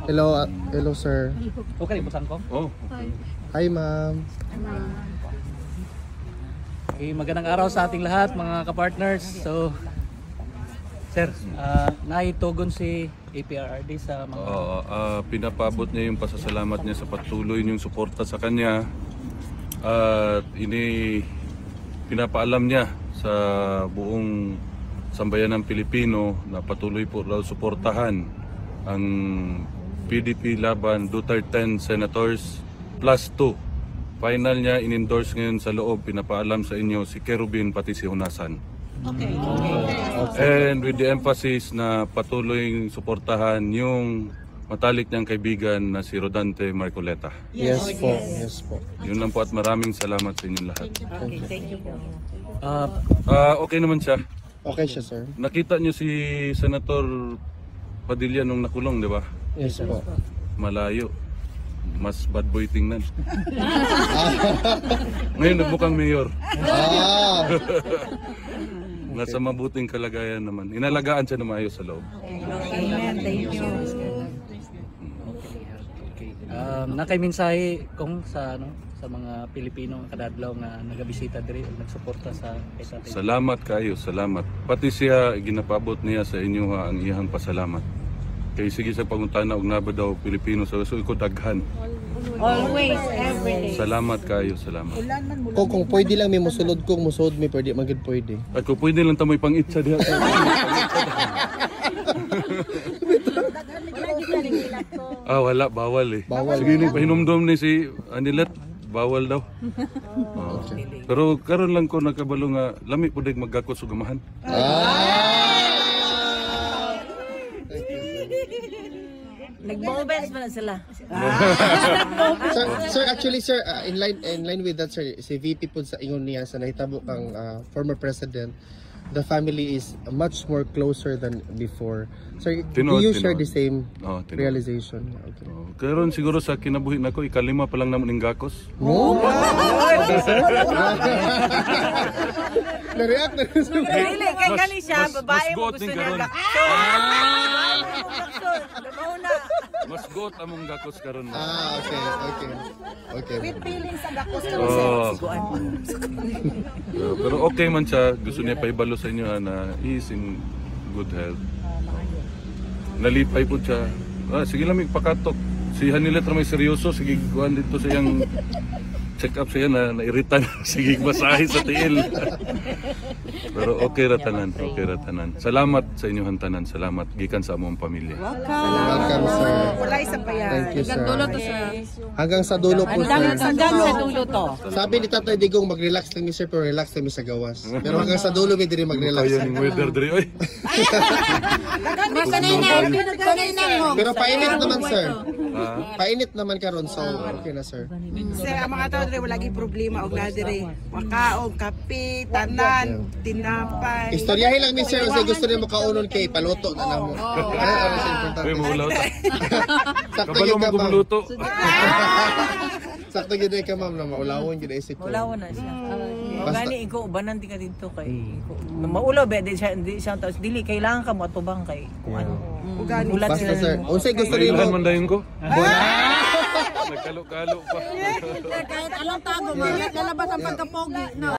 Hello, hello sir. Okay, butang ko. Oh. Hi ma'am. Okay, magandang araw sa ating lahat mga kapartners. So, sir, naitugon si APRRD sa mga... Pinapabot niya yung pasasalamat niya sa patuloy niyong suporta sa kanya. At pinapaalam niya sa buong sambayan ng Pilipino na patuloy po raw suportahan ang PDP laban Duterte Senators plus 2. Final niya in-endorse ngayon sa loob, pinapaalam sa inyo si Kerubin pati si Hunasan. Okay. And with the emphasis na patuloy suportahan yung matalik niyang kaibigan na si Rodante Marcoleta. Yes po. Yes po. Yun lang po at maraming salamat sa inyong lahat. Okay, thank you po. Okay naman siya. Okay siya sir. Nakita niyo si Senator Padilla nung nakulong, di ba? Yes po. Malayo. Mas bad boy tingnan. Ngayon nagmukhang mayor. Nasa mabuting kalagayan naman. Inalagaan siya na maayos sa loob. Amen, thank you. Nakaimensahe kung sa mga Pilipino kadadlaw nga nagabisita diri ug nagsuporta sa isa. Salamat kayo, salamat. Pati siya ginapabot niya sa inyo ang iyang pasalamat. Kay sige sa pangutana og naba daw Pilipino sa so ko daghan. Always, every day. Salamat kayo, salamat. Kung pwede lang may musulod kong musod may pwede magid pwede. At kung pwede lang tamoy pang-itsa diha. Wala, bawal eh. Bawal. Sige ni pahinumdom ni si Anilet, bawal daw. Pero karon lang ko nakabalo nga lami pud maggakot sa gamahan. Nag-moments pa na sila. Sir, actually sir, in line with that sir, si VP po sa ingon niya sa nahitabo kang former president, the family is much more closer than before. Sir, do you share the same realization? Okay. Karon siguro sa kinabuhi nako ikalima pa lang namon ning gakos. Na-react na rin sir. Dili, kay kani siya, babae mo gusto niya. Mas got among gakos karon. Okay. With feelings ang gakos Pero okay man siya, gusto niya paibalo sa inyo na he is in good health. Nalipay po siya. Sige lang pakatok. Si Hanilet may seryoso, sige kuan dito sa iyang check up siya na nairitan. Sige masahe sa tiil. Pero okay ra tanan. Salamat sa inyong tanan. Salamat gikan sa among pamilya. Welcome sir. Wala isa pa yan. Thank you sir. Dulo to sir. Hanggang sa dulo po sir. Hanggang sa dulo to. Sabi ni Tatay Digong mag-relax lang mi sir pero relax lang mi sa gawas. Pero hanggang sa dulo mi diri mag-relax. Kaya ning weather diri oy. Pero painit naman sir. Painit naman karon so okay na sir. Sir, ang mga tao diri wala gyud problema og na diri. Makaon, kape, tanan, tinapay. Istoryahin lang mi sir kasi gusto niya makaunon kay paluto na namo. Uy, maulaw ta. Sakto Kabalo gyud mo ka ma'am. gumuluto. Sakto gyud ka ma'am na maulawon gyud isip ko. Maulaw na siya. Basta- Gani iko ubanan ti ka dito kay maulaw ba di siya taos dili kailangan ka mo atubang kay kung ano. Ugani. Ulat Basta sila sir, nimo. unsay gusto niyo Nailan mo? man dayon ko. Nagkalo-kalo pa. Kahit alam tago, lalabas ang pagkapogi.